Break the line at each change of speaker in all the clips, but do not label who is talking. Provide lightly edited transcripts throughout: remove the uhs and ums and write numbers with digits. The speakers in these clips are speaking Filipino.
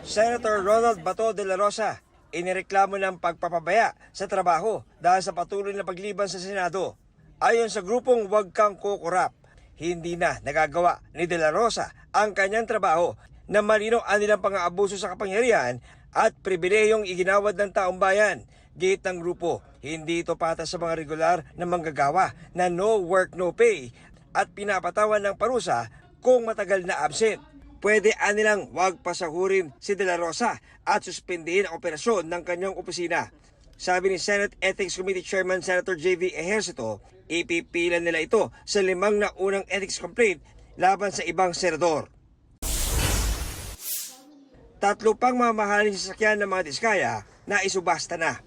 Senator Ronald Bato de la Rosa, inireklamo ng pagpapabaya sa trabaho dahil sa patuloy na pagliban sa Senado. Ayon sa grupong Huwag Kang Kukurap, hindi na nagagawa ni de la Rosa ang kanyang trabaho na malinaw ang nilang pang-aabuso sa kapangyarihan at pribilehiyong iginawad ng taong bayan. Gate ng grupo, hindi ito patas sa mga regular na manggagawa na no work no pay at pinapatawan ng parusa kung matagal na absent. Pwede anilang wag pasahurin si De La Rosa at suspindihin ang operasyon ng kanyang opisina. Sabi ni Senate Ethics Committee Chairman Senator J.V. Ejercito, ipipilan nila ito sa 5 na unang ethics complaint laban sa ibang senador. 3 pang mamahaling sasakyan ng mga Diskaya na isubasta na.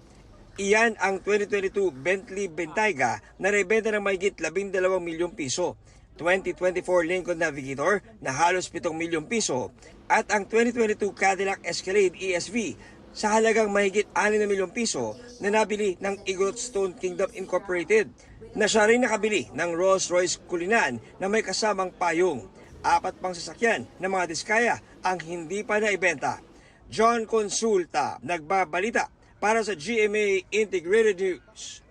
Iyan ang 2022 Bentley Bentayga na rebenta ng mahigit 12 milyong piso. 2024 Lincoln Navigator na halos 7 milyong piso at ang 2022 Cadillac Escalade ESV sa halagang mahigit 6 na milyong piso na nabili ng Igorot Stone Kingdom Incorporated na siya rin nakabili ng Rolls-Royce Cullinan na may kasamang payong. 4 pang sasakyan ng mga Diskaya ang hindi pa naibenta. John Consulta, nagbabalita para sa GMA Integrated News.